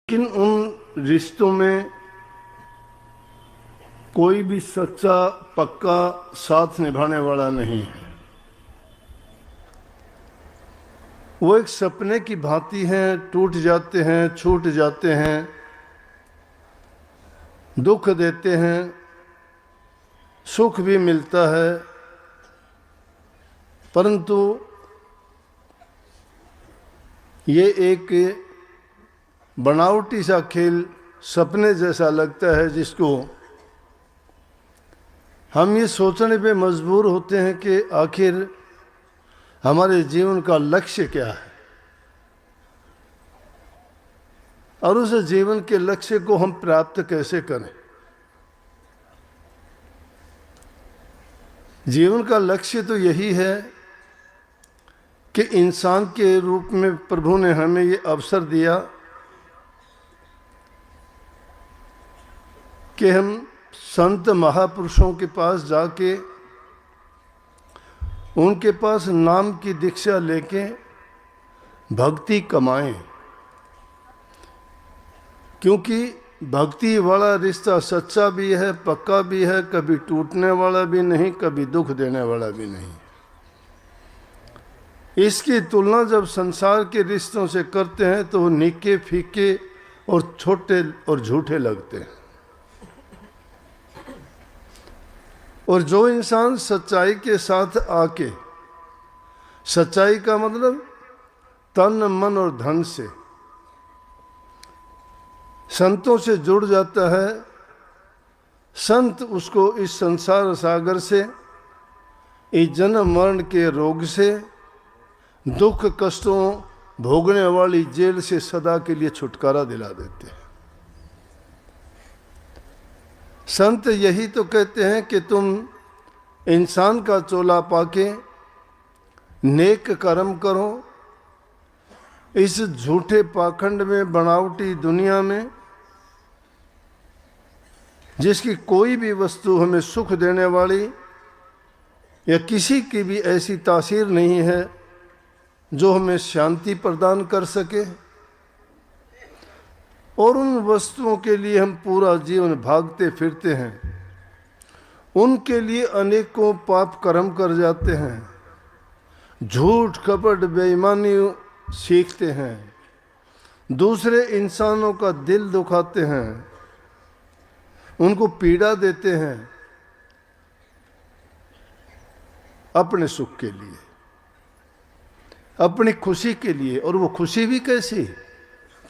लेकिन उन रिश्तों में कोई भी सच्चा पक्का साथ निभाने वाला नहीं है। वो एक सपने की भांति हैं, टूट जाते हैं, छूट जाते हैं, दुख देते हैं, सुख भी मिलता है, परंतु ये एक बनावटी सा खेल सपने जैसा लगता है, जिसको हम ये सोचने पे मजबूर होते हैं कि आखिर हमारे जीवन का लक्ष्य क्या है और उस जीवन के लक्ष्य को हम प्राप्त कैसे करें। जीवन का लक्ष्य तो यही है कि इंसान के रूप में प्रभु ने हमें ये अवसर दिया कि हम संत महापुरुषों के पास जाके उनके पास नाम की दीक्षा लेके भक्ति कमाएं, क्योंकि भक्ति वाला रिश्ता सच्चा भी है, पक्का भी है, कभी टूटने वाला भी नहीं, कभी दुख देने वाला भी नहीं। इसकी तुलना जब संसार के रिश्तों से करते हैं तो वो निके फीके और छोटे और झूठे लगते हैं। और जो इंसान सच्चाई के साथ आके, सच्चाई का मतलब तन मन और धन से संतों से जुड़ जाता है, संत उसको इस संसार सागर से, इस जन्म मरण के रोग से, दुख कष्टों भोगने वाली जेल से सदा के लिए छुटकारा दिला देते हैं। संत यही तो कहते हैं कि तुम इंसान का चोला पाके नेक कर्म करो, इस झूठे पाखंड में, बनावटी दुनिया में, जिसकी कोई भी वस्तु हमें सुख देने वाली या किसी की भी ऐसी तासीर नहीं है जो हमें शांति प्रदान कर सके, और उन वस्तुओं के लिए हम पूरा जीवन भागते फिरते हैं, उनके लिए अनेकों पाप कर्म कर जाते हैं, झूठ कपट बेईमानी सीखते हैं, दूसरे इंसानों का दिल दुखाते हैं, उनको पीड़ा देते हैं अपने सुख के लिए, अपनी खुशी के लिए। और वो खुशी भी कैसी?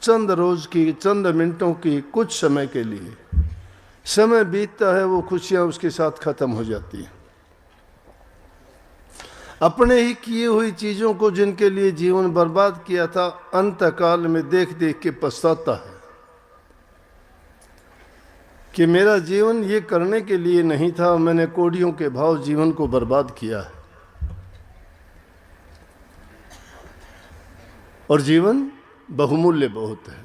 चंद रोज की, चंद मिनटों की, कुछ समय के लिए। समय बीतता है, वो खुशियां उसके साथ खत्म हो जाती हैं। अपने ही किए हुई चीजों को, जिनके लिए जीवन बर्बाद किया था, अंतकाल में देख देख के पछताता है कि मेरा जीवन ये करने के लिए नहीं था, मैंने कौड़ियों के भाव जीवन को बर्बाद किया है। और जीवन बहुमूल्य बहुत है।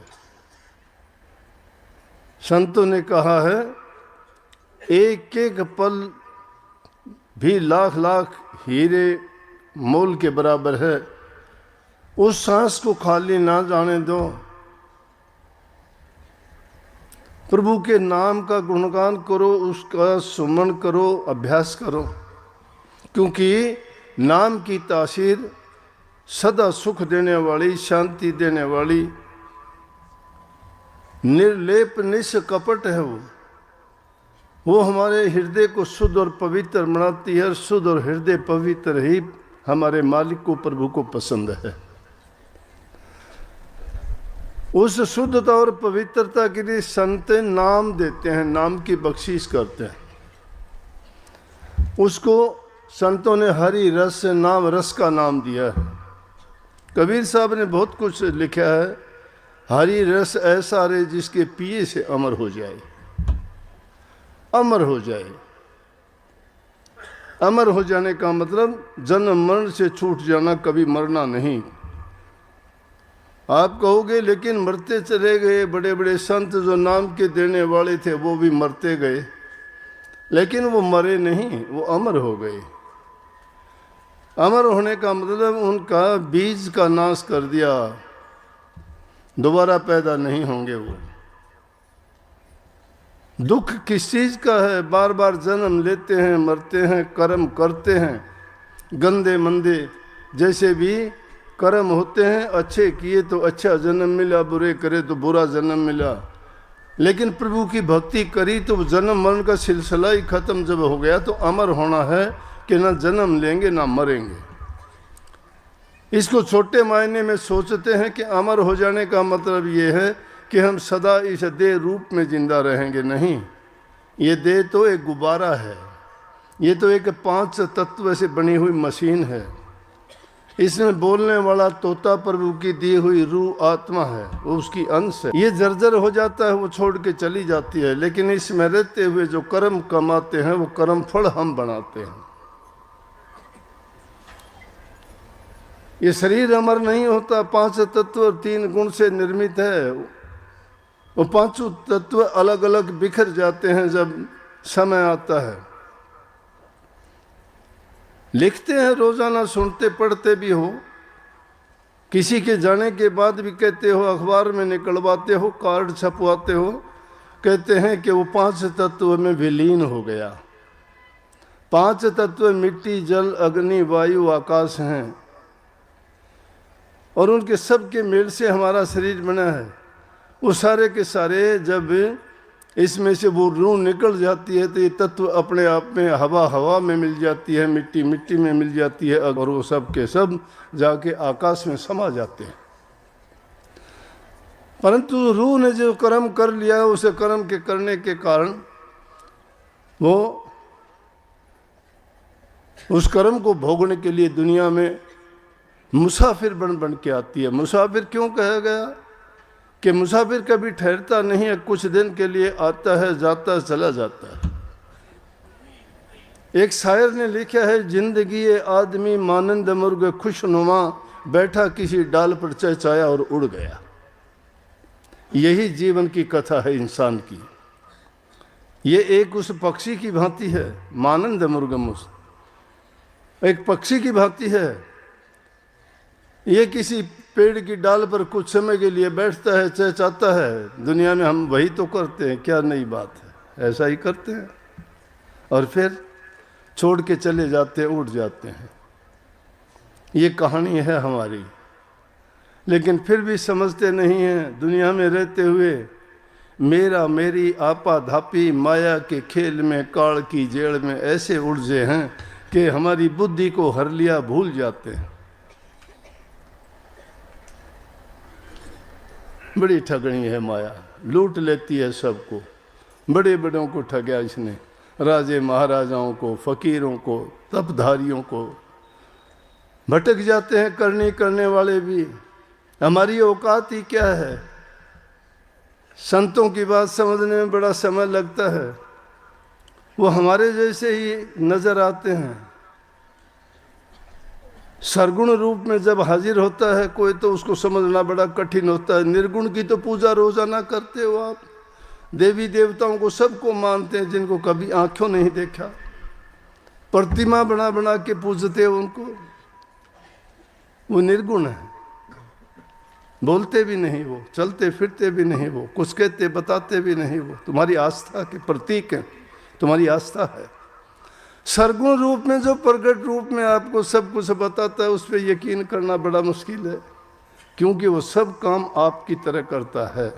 संतों ने कहा है, एक एक पल भी लाख लाख हीरे मोल के बराबर है। उस सांस को खाली ना जाने दो, प्रभु के नाम का गुणगान करो, उसका सुमन करो, अभ्यास करो, क्योंकि नाम की तासीर सदा सुख देने वाली, शांति देने वाली, निर्लेप निष्कपट है। वो हमारे हृदय को शुद्ध और पवित्र बनाती है। शुद्ध और हृदय पवित्र ही हमारे मालिक को, प्रभु को पसंद है। उस शुद्धता और पवित्रता के लिए संत नाम देते हैं, नाम की बख्शीश करते हैं। उसको संतों ने हरि रस से नाम, रस का नाम दिया है। कबीर साहब ने बहुत कुछ लिखा है, हरि रस ऐसा रे जिसके पिए से अमर हो जाए, अमर हो जाए। अमर हो जाने का मतलब जन्म मरण से छूट जाना, कभी मरना नहीं। आप कहोगे लेकिन मरते चले गए, बड़े बड़े संत जो नाम के देने वाले थे वो भी मरते गए, लेकिन वो मरे नहीं, वो अमर हो गए। अमर होने का मतलब उनका बीज का नाश कर दिया, दोबारा पैदा नहीं होंगे वो। दुख किस चीज का है? बार बार जन्म लेते हैं, मरते हैं, कर्म करते हैं, गंदे मंदे जैसे भी कर्म होते हैं। अच्छे किए तो अच्छा जन्म मिला, बुरे करे तो बुरा जन्म मिला। लेकिन प्रभु की भक्ति करी तो जन्म मरण का सिलसिला ही खत्म जब हो गया, तो अमर होना है कि ना जन्म लेंगे ना मरेंगे। इसको छोटे मायने में सोचते हैं कि अमर हो जाने का मतलब ये है कि हम सदा इस देह रूप में जिंदा रहेंगे। नहीं, ये देह तो एक गुब्बारा है, ये तो एक 5 तत्व से बनी हुई मशीन है। इसमें बोलने वाला तोता प्रभु की दी हुई रूह आत्मा है, वो उसकी अंश है। ये जर्जर हो जाता है, वो छोड़ के चली जाती है, लेकिन इसमें रहते हुए जो कर्म कमाते हैं वो कर्म फल हम बनाते हैं। ये शरीर अमर नहीं होता, 5 तत्व और 3 गुण से निर्मित है। वो 5 तत्व अलग अलग बिखर जाते हैं जब समय आता है। लिखते हैं रोजाना, सुनते पढ़ते भी हो, किसी के जाने के बाद भी कहते हो, अखबार में निकलवाते हो, कार्ड छपवाते हो, कहते हैं कि वो 5 तत्व में विलीन हो गया। 5 तत्व मिट्टी, जल, अग्नि, वायु, आकाश हैं, और उनके सब के मेल से हमारा शरीर बना है। वो सारे के सारे जब इसमें से वो रूह निकल जाती है तो ये तत्व अपने आप में हवा हवा में मिल जाती है, मिट्टी मिट्टी में मिल जाती है, और वो सब के सब जाके आकाश में समा जाते हैं। परंतु रूह ने जो कर्म कर लिया, उसे कर्म के करने के कारण वो उस कर्म को भोगने के लिए दुनिया में मुसाफिर बन बन के आती है। मुसाफिर क्यों कहा गया? कि मुसाफिर कभी ठहरता नहीं है, कुछ दिन के लिए आता है, जाता है, चला जाता है। एक शायर ने लिखा है, जिंदगी ये आदमी मानंद मुर्ग खुशनुमा, बैठा किसी डाल पर चहचहाया और उड़ गया। यही जीवन की कथा है इंसान की। ये एक उस पक्षी की भांति है, मानंद मुर्गमुस एक पक्षी की भांति है। ये किसी पेड़ की डाल पर कुछ समय के लिए बैठता है, चहचहाता है। दुनिया में हम वही तो करते हैं, क्या नई बात है? ऐसा ही करते हैं, और फिर छोड़ के चले जाते हैं, उड़ जाते हैं। ये कहानी है हमारी, लेकिन फिर भी समझते नहीं हैं। दुनिया में रहते हुए मेरा मेरी आपा धापी माया के खेल में, काल की जेड़ में ऐसे उलझे हैं कि हमारी बुद्धि को हर लिया भूल जाते हैं। बड़ी ठगनी है माया, लूट लेती है सबको। बड़े बड़ों को ठगया इसने, राजे महाराजाओं को, फकीरों को, तपधारियों को। भटक जाते हैं करने वाले भी। हमारी औकात ही क्या है? संतों की बात समझने में बड़ा समय लगता है। वो हमारे जैसे ही नजर आते हैं। सरगुण रूप में जब हाजिर होता है कोई, तो उसको समझना बड़ा कठिन होता है। निर्गुण की तो पूजा रोजाना करते हो आप, देवी देवताओं को सबको मानते हैं जिनको कभी आंखों नहीं देखा, प्रतिमा बना बना के पूजते हो उनको। वो निर्गुण है, बोलते भी नहीं वो, चलते फिरते भी नहीं वो, कुछ कहते बताते भी नहीं वो। तुम्हारी आस्था के प्रतीक है, तुम्हारी आस्था है। सरगुण रूप में जो प्रगट रूप में आपको सब कुछ बताता है, उस पर यकीन करना बड़ा मुश्किल है, क्योंकि वो सब काम आपकी तरह करता है।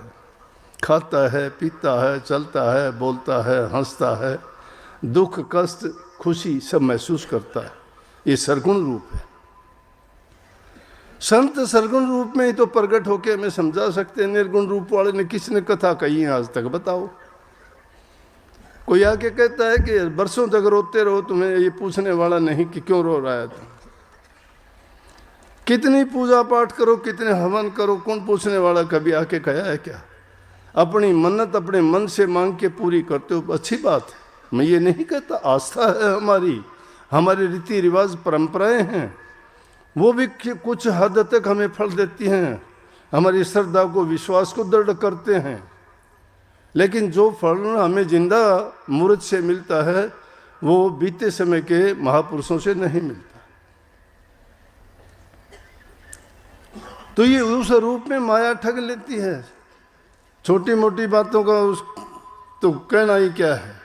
खाता है, पीता है, चलता है, बोलता है, हंसता है, दुख कष्ट खुशी सब महसूस करता है। ये सरगुण रूप है। संत सरगुण रूप में ही तो प्रगट होके हमें समझा सकते हैं। निर्गुण रूप वाले ने किसने कथा कही है आज तक? बताओ। कोई आके कहता है कि बरसों तक रोते रहो, तुम्हें ये पूछने वाला नहीं कि क्यों रो रहा है। कितनी पूजा पाठ करो, कितने हवन करो, कौन पूछने वाला? कभी आके कहा है क्या? अपनी मन्नत अपने मन से मांग के पूरी करते हो, अच्छी बात है, मैं ये नहीं कहता। आस्था है हमारी, हमारे रीति रिवाज परंपराएं हैं, वो भी कुछ हद तक हमें फल देती हैं, हमारी श्रद्धा को विश्वास को दृढ़ करते हैं। लेकिन जो फल हमें जिंदा मूर्त से मिलता है वो बीते समय के महापुरुषों से नहीं मिलता। तो ये उस रूप में माया ठग लेती है। छोटी मोटी बातों का उस तो कहना ही क्या है।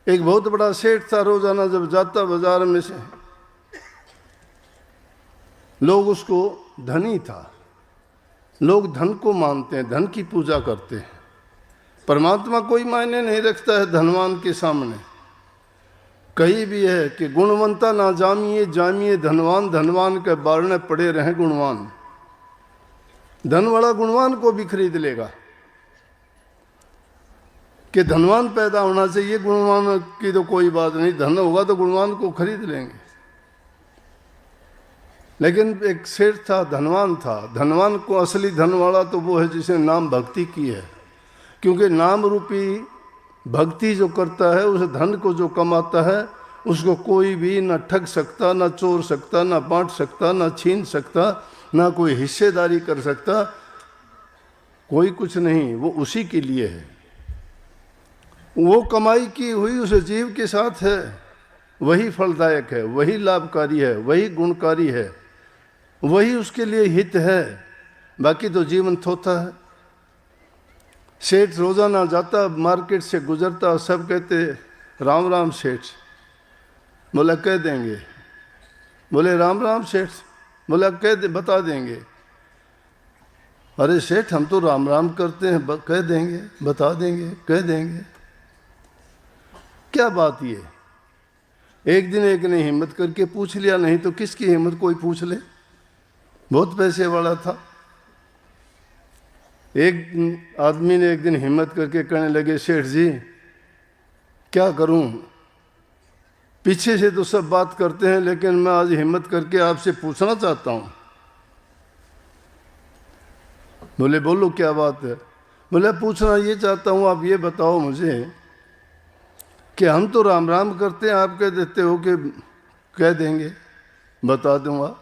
एक बहुत बड़ा सेठ था, रोजाना जब जाता बाजार में से, लोग उसको धनी था, लोग धन को मानते हैं, धन की पूजा करते हैं। परमात्मा कोई मायने नहीं रखता है धनवान के सामने। कहीं भी है कि गुणवंता ना जामिए, जामिए धनवान, धनवान के बारने पड़े रहे गुणवान। धन वाला गुणवान को भी खरीद लेगा कि धनवान पैदा होना चाहिए, गुणवान की तो कोई बात नहीं, धन होगा तो गुणवान को खरीद लेंगे। लेकिन एक सेठ था, धनवान था। धनवान को असली धन वाला तो वो है जिसने नाम भक्ति की है, क्योंकि नाम रूपी भक्ति जो करता है, उस धन को जो कमाता है, उसको कोई भी न ठग सकता, न चोर सकता, न बांट सकता, न छीन सकता, ना कोई हिस्सेदारी कर सकता, कोई कुछ नहीं। वो उसी के लिए है। वो कमाई की हुई उस जीव के साथ है, वही फलदायक है, वही लाभकारी है, वही गुणकारी है, वही उसके लिए हित है। बाकी तो जीवन थोथा है। सेठ रोजाना जाता, मार्केट से गुजरता, सब कहते राम राम सेठ। बोला कह देंगे। बोले राम राम सेठ। बोला बता देंगे। अरे सेठ हम तो राम राम करते हैं, कह देंगे, बता देंगे, कह देंगे। क्या बात ये। एक दिन एक ने हिम्मत करके पूछ लिया, नहीं तो किसकी हिम्मत कोई पूछ ले। बहुत पैसे वाला था। एक आदमी ने एक दिन हिम्मत करके कहने लगे, सेठ जी क्या करूं, पीछे से तो सब बात करते हैं, लेकिन मैं आज हिम्मत करके आपसे पूछना चाहता हूं। बोले बोलो क्या बात है। बोले पूछना ये चाहता हूं, आप ये बताओ मुझे कि हम तो राम राम करते हैं, आप कह देते हो कि कह देंगे, बता दूंगा।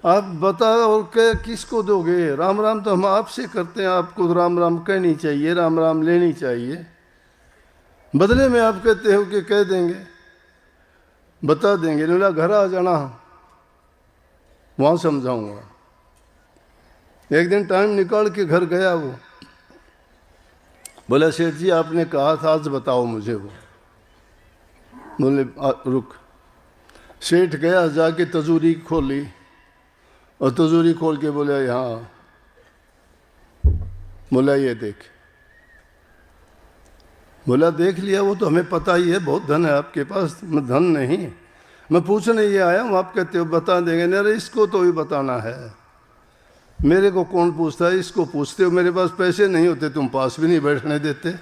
आप बताओ और कह किसको दोगे। राम राम तो हम आपसे करते हैं, आपको राम राम कहनी चाहिए, राम राम लेनी चाहिए। बदले में आप कहते हो कि कह देंगे, बता देंगे। बोला घर आ जाना, वहां समझाऊंगा। एक दिन टाइम निकाल के घर गया वो। बोला सेठ जी आपने कहा था आज बताओ मुझे वो। बोले रुक। सेठ गया, जाके तजूरी खोली और तजूरी खोल के बोला यहाँ। बोला ये देख। बोला देख लिया, वो तो हमें पता ही है, बहुत धन है आपके पास। मैं धन नहीं, मैं पूछने ये आया हूँ, आप कहते हो बता देंगे। नहीं अरे इसको तो ही बताना है, मेरे को कौन पूछता है, इसको पूछते हो। मेरे पास पैसे नहीं होते, तुम पास भी नहीं बैठने देते,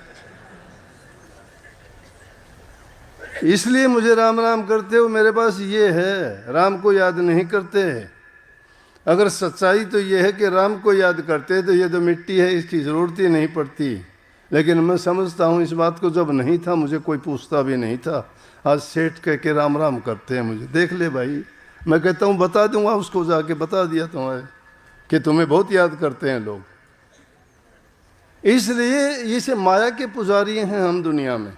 इसलिए मुझे राम राम करते हो। मेरे पास ये है, राम को याद नहीं करते। अगर सच्चाई तो ये है कि राम को याद करते तो ये तो मिट्टी है, इसकी ज़रूरत ही नहीं पड़ती। लेकिन मैं समझता हूँ इस बात को, जब नहीं था मुझे कोई पूछता भी नहीं था, आज सेठ कह के राम राम करते हैं मुझे। देख ले भाई, मैं कहता हूँ बता दूंगा उसको, जाके बता दिया तुम्हें कि तुम्हें बहुत याद करते हैं लोग। इसलिए इसे माया के पुजारी हैं हम दुनिया में,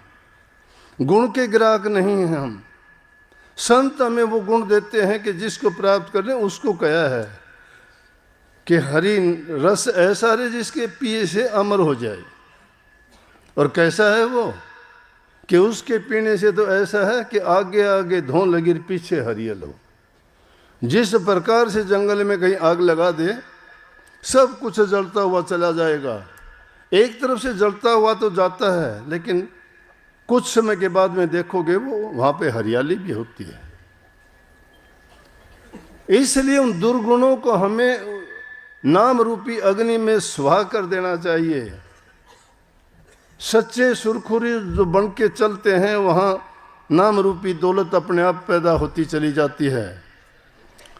गुण के ग्राहक नहीं हैं हम। संत हमें वो गुण देते हैं कि जिसको प्राप्त कर ले उसको कहा है कि हरि रस ऐसा रे जिसके पिए से अमर हो जाए। और कैसा है वो कि उसके पीने से तो ऐसा है कि आगे आगे धो लगी पीछे हरियल हो। जिस प्रकार से जंगल में कहीं आग लगा दे, सब कुछ जलता हुआ चला जाएगा। एक तरफ से जलता हुआ तो जाता है, लेकिन कुछ समय के बाद में देखोगे वो वहां पे हरियाली भी होती है। इसलिए उन दुर्गुणों को हमें नाम रूपी अग्नि में स्वाह कर देना चाहिए। सच्चे सुरखुरी जो बन के चलते हैं, वहां नाम रूपी दौलत अपने आप पैदा होती चली जाती है।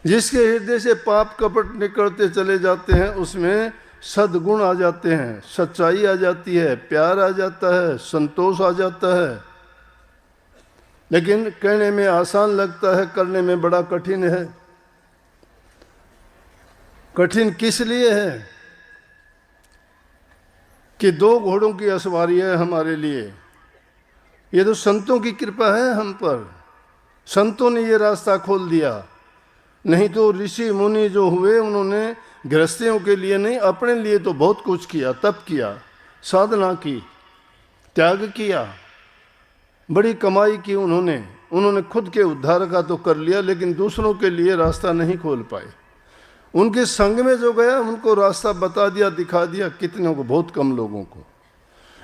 जिसके हृदय से पाप कपट निकलते चले जाते हैं, उसमें सद्गुण आ जाते हैं, सच्चाई आ जाती है, प्यार आ जाता है, संतोष आ जाता है। लेकिन कहने में आसान लगता है, करने में बड़ा कठिन है। कठिन किस लिए है कि दो घोड़ों की असवारी है हमारे लिए। ये तो संतों की कृपा है हम पर, संतों ने ये रास्ता खोल दिया। नहीं तो ऋषि मुनि जो हुए उन्होंने गृहस्थियों के लिए नहीं, अपने लिए तो बहुत कुछ किया, तप किया, साधना की, त्याग किया, बड़ी कमाई की उन्होंने खुद के उद्धार का तो कर लिया, लेकिन दूसरों के लिए रास्ता नहीं खोल पाए। उनके संग में जो गया उनको रास्ता बता दिया, दिखा दिया, कितनों को, बहुत कम लोगों को।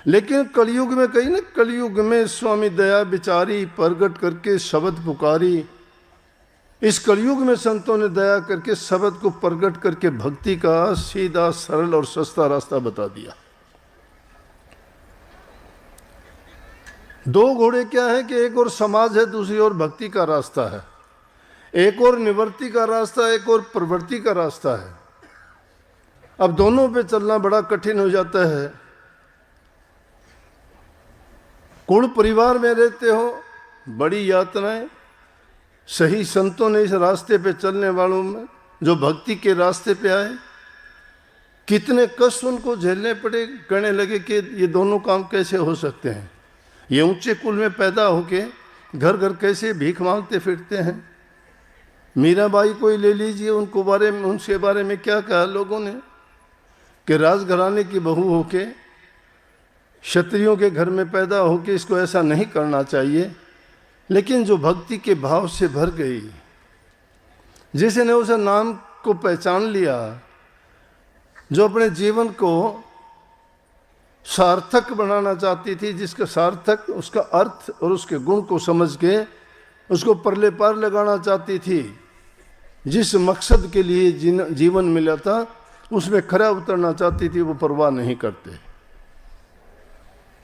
लेकिन कलयुग में कहीं ना, कलयुग में स्वामी दया बिचारी प्रगट करके शब्द पुकारी। इस कलयुग में संतों ने दया करके शब्द को प्रगट करके भक्ति का सीधा सरल और सस्ता रास्ता बता दिया। दो घोड़े क्या है कि एक और समाज है, दूसरी ओर भक्ति का रास्ता है। एक और निवृत्ति का रास्ता, एक और प्रवृत्ति का रास्ता है। अब दोनों पे चलना बड़ा कठिन हो जाता है। कुल परिवार में रहते हो, बड़ी यातनाएं। सही संतों ने इस रास्ते पे चलने वालों में, जो भक्ति के रास्ते पे आए, कितने कष्ट उनको झेलने पड़े। कहने लगे कि ये दोनों काम कैसे हो सकते हैं, ये ऊंचे कुल में पैदा होके घर घर कैसे भीख मांगते फिरते हैं। मीराबाई को ही ले लीजिए, उनके बारे में क्या कहा लोगों ने कि राजघराने की बहू होके, क्षत्रियों के घर में पैदा होके इसको ऐसा नहीं करना चाहिए। लेकिन जो भक्ति के भाव से भर गई, जिसने उस नाम को पहचान लिया, जो अपने जीवन को सार्थक बनाना चाहती थी, जिसका सार्थक, उसका अर्थ और उसके गुण को समझ के उसको परले पार लगाना चाहती थी, जिस मकसद के लिए जीवन मिला था उसमें खरा उतरना चाहती थी, वो परवाह नहीं करते।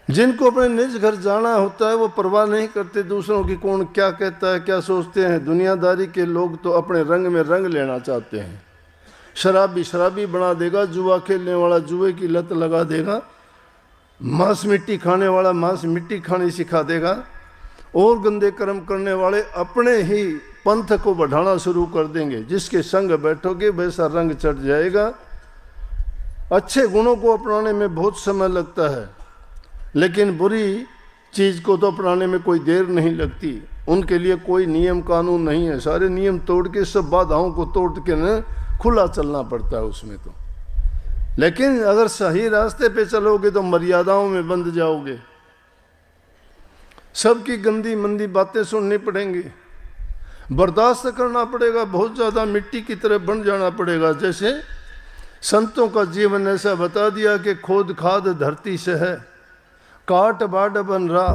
जिनको अपने निज घर जाना होता है वो परवाह नहीं करते दूसरों की कौन क्या कहता है, क्या सोचते हैं। दुनियादारी के लोग तो अपने रंग में रंग लेना चाहते हैं। शराबी शराबी बना देगा, जुआ खेलने वाला जुए की लत लगा देगा, मांस मिट्टी खाने वाला मांस मिट्टी खानी सिखा देगा, और गंदे कर्म करने वाले अपने ही पंथ को बढ़ाना शुरू कर देंगे। जिसके संग बैठोगे वैसा रंग चढ़ जाएगा। अच्छे गुणों को अपनाने में बहुत समय लगता है, लेकिन बुरी चीज को तो अपनाने में कोई देर नहीं लगती। उनके लिए कोई नियम कानून नहीं है, सारे नियम तोड़ के, सब बाधाओं को तोड़ के न खुला चलना पड़ता है उसमें तो। लेकिन अगर सही रास्ते पे चलोगे तो मर्यादाओं में बंध जाओगे। सबकी गंदी मंदी बातें सुननी पड़ेंगी, बर्दाश्त करना पड़ेगा, बहुत ज्यादा मिट्टी की तरह बन जाना पड़ेगा। जैसे संतों का जीवन ऐसा बता दिया कि खोद खाद धरती से है, काट बाड बन रहा,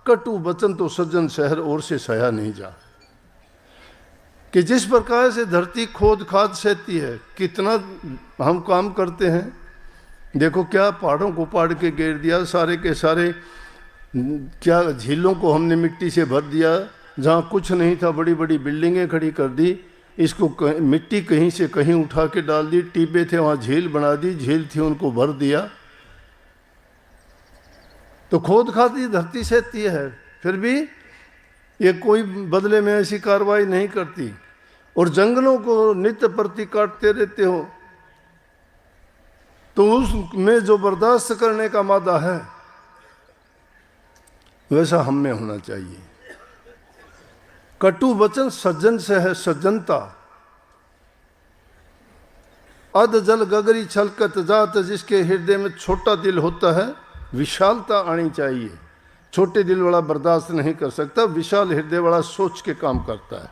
कटु वचन तो सज्जन शहर और से सया नहीं जा। कि जिस प्रकार से धरती खोद खाद सहती है, कितना हम काम करते हैं। देखो क्या पहाड़ों को पाड़ के घेर दिया, सारे के सारे क्या झीलों को हमने मिट्टी से भर दिया, जहाँ कुछ नहीं था बड़ी बड़ी बिल्डिंगें खड़ी कर दी। इसको मिट्टी कहीं से कहीं उठा के डाल दी, टीबे थे वहाँ झील बना दी, झील थी उनको भर दिया। तो खोद खाद ये धरती सहती है, फिर भी ये कोई बदले में ऐसी कार्रवाई नहीं करती। और जंगलों को नित्य प्रति काटते रहते हो, तो उसमें जो बर्दाश्त करने का मादा है वैसा हम में होना चाहिए। कटु वचन सज्जन से है सज्जनता, अध जल गगरी छलकत जात, जिसके हृदय में छोटा दिल होता है विशालता आनी चाहिए। छोटे दिल वाला बर्दाश्त नहीं कर सकता, विशाल हृदय वाला सोच के काम करता है।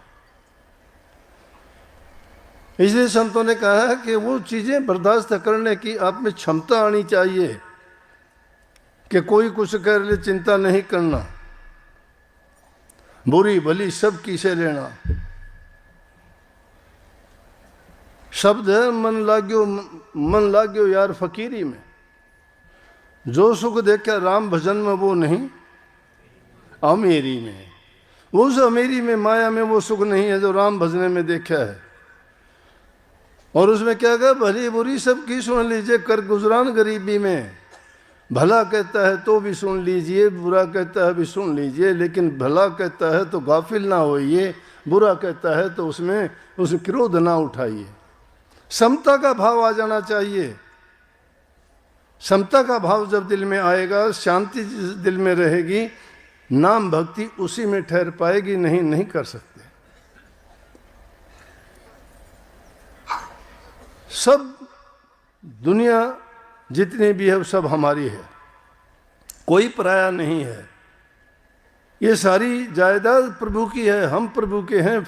इसलिए संतों ने कहा है कि वो चीजें बर्दाश्त करने की आप में क्षमता आनी चाहिए कि कोई कुछ कर ले चिंता नहीं करना, बुरी भली सब की से लेना। शब्द है मन लाग्यो यार फकीरी में। जो सुख देखा राम भजन में वो नहीं अमीरी में। उस अमीरी में माया में वो सुख नहीं है जो राम भजने में देखा है। और उसमें क्या कहा, भली बुरी सबकी सुन लीजिए, कर गुजरान गरीबी में। भला कहता है तो भी सुन लीजिए, बुरा कहता है भी सुन लीजिए, लेकिन भला कहता है तो गाफिल ना होइए, बुरा कहता है तो उसमें क्रोध ना उठाइए। समता का भाव आ जाना चाहिए। समता का भाव जब दिल में आएगा, शांति दिल में रहेगी, नाम भक्ति उसी में ठहर पाएगी, नहीं कर सकते। सब दुनिया जितनी भी है वो सब हमारी है, कोई पराया नहीं है। ये सारी जायदाद प्रभु की है, हम प्रभु के हैं।